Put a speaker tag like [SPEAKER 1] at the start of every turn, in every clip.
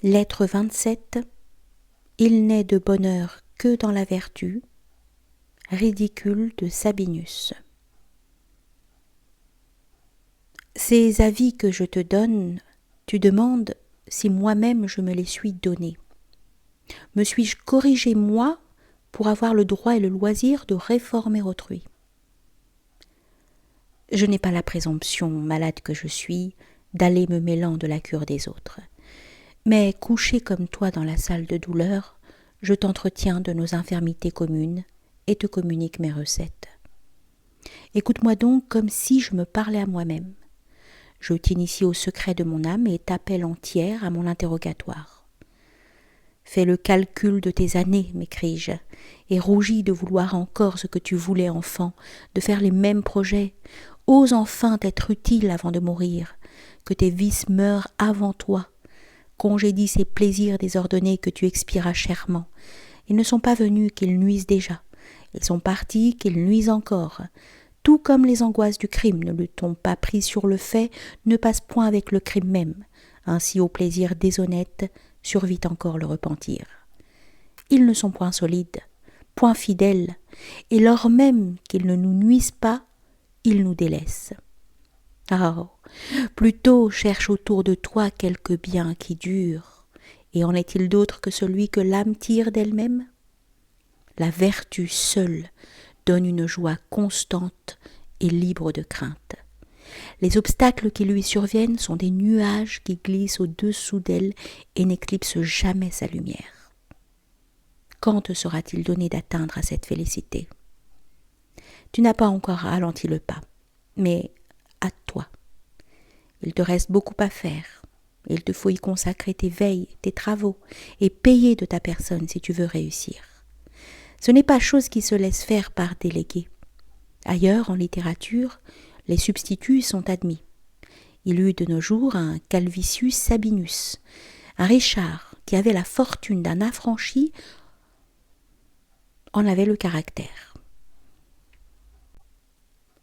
[SPEAKER 1] Lettre 27. Il n'est de bonheur que dans la vertu. Ridicule de Sabinus. Ces avis que je te donne, tu demandes si moi-même je me les suis donnés. Me suis-je corrigé moi pour avoir le droit et le loisir de réformer autrui? Je n'ai pas la présomption, malade que je suis, d'aller me mêlant de la cure des autres. Mais couché comme toi dans la salle de douleur, je t'entretiens de nos infirmités communes et te communique mes recettes. Écoute-moi donc comme si je me parlais à moi-même. Je t'initie au secret de mon âme et t'appelle entière à mon interrogatoire. Fais le calcul de tes années, m'écris-je, et rougis de vouloir encore ce que tu voulais enfant, de faire les mêmes projets. Ose enfin t'être utile avant de mourir, que tes vices meurent avant toi. Congédie ces plaisirs désordonnés que tu expiras chèrement. Ils ne sont pas venus qu'ils nuisent déjà. Ils sont partis qu'ils nuisent encore. Tout comme les angoisses du crime ne t'ont pas pris sur le fait, ne passent point avec le crime même. Ainsi au plaisir déshonnête survit encore le repentir. Ils ne sont point solides, point fidèles, et lors même qu'ils ne nous nuisent pas, ils nous délaissent. Oh, plutôt cherche autour de toi quelque bien qui dure, et en est-il d'autre que celui que l'âme tire d'elle-même? La vertu seule donne une joie constante et libre de crainte. Les obstacles qui lui surviennent sont des nuages qui glissent au-dessous d'elle et n'éclipsent jamais sa lumière. Quand te sera-t-il donné d'atteindre à cette félicité? Tu n'as pas encore ralenti le pas, mais hâte-toi. Il te reste beaucoup à faire. Il te faut y consacrer tes veilles, tes travaux, et payer de ta personne si tu veux réussir. Ce n'est pas chose qui se laisse faire par délégué. Ailleurs, en littérature, les substituts sont admis. Il eut de nos jours un Calvisius Sabinus, un Richard qui avait la fortune d'un affranchi, en avait le caractère.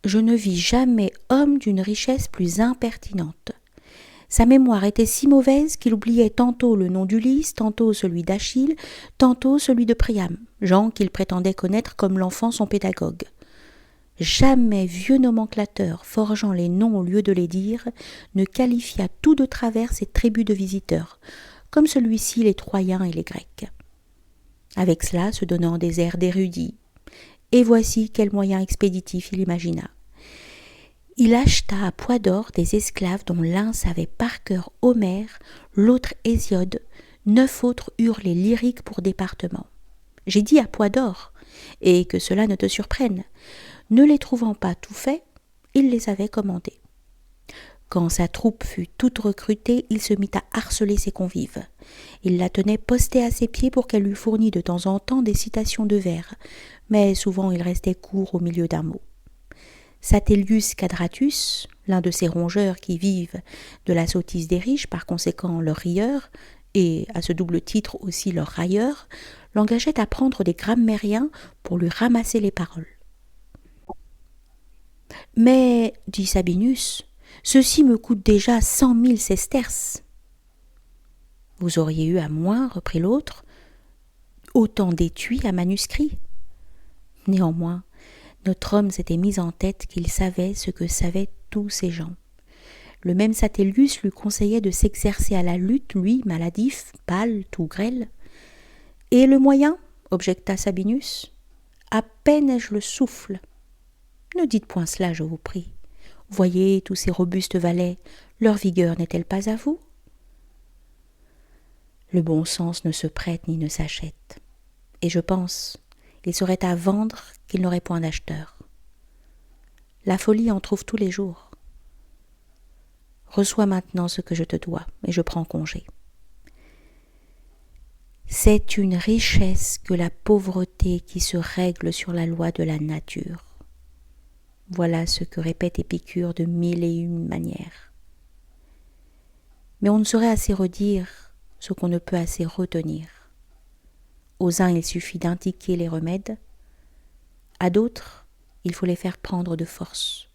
[SPEAKER 1] Je ne vis jamais homme d'une richesse plus impertinente. Sa mémoire était si mauvaise qu'il oubliait tantôt le nom d'Ulysse, tantôt celui d'Achille, tantôt celui de Priam, gens qu'il prétendait connaître comme l'enfant son pédagogue. Jamais vieux nomenclateur, forgeant les noms au lieu de les dire, ne qualifia tout de travers ces tribus de visiteurs, comme celui-ci les Troyens et les Grecs. Avec cela se donnant des airs d'érudit, et voici quel moyen expéditif il imagina. Il acheta à poids d'or des esclaves dont l'un savait par cœur Homère, l'autre Hésiode, 9 autres eurent les lyriques pour département. J'ai dit à poids d'or, et que cela ne te surprenne. Ne les trouvant pas tout faits, il les avait commandés. Quand sa troupe fut toute recrutée, il se mit à harceler ses convives. Il la tenait postée à ses pieds pour qu'elle lui fournît de temps en temps des citations de vers, mais souvent il restait court au milieu d'un mot. Satellius Quadratus, l'un de ces rongeurs qui vivent de la sottise des riches, par conséquent leurs rieurs, et à ce double titre aussi leurs railleurs, l'engageait à prendre des grammairiens pour lui ramasser les paroles. « Mais, dit Sabinus, ceci me coûte déjà 100 000 sesterces. »« Vous auriez eu à moins, reprit l'autre, autant d'étuis à manuscrits. » Néanmoins, notre homme s'était mis en tête qu'il savait ce que savaient tous ces gens. Le même Satellius lui conseillait de s'exercer à la lutte, lui, maladif, pâle, tout grêle. « Et le moyen ?» objecta Sabinus. « À peine ai-je le souffle. » « Ne dites point cela, je vous prie. Voyez tous ces robustes valets, leur vigueur n'est-elle pas à vous? Le bon sens ne se prête ni ne s'achète. Et je pense, il serait à vendre qu'il n'aurait point d'acheteur. La folie en trouve tous les jours. Reçois maintenant ce que je te dois, et je prends congé. C'est une richesse que la pauvreté qui se règle sur la loi de la nature. Voilà ce que répète Épicure de 1001 manières. Mais on ne saurait assez redire ce qu'on ne peut assez retenir. Aux uns il suffit d'indiquer les remèdes, à d'autres il faut les faire prendre de force.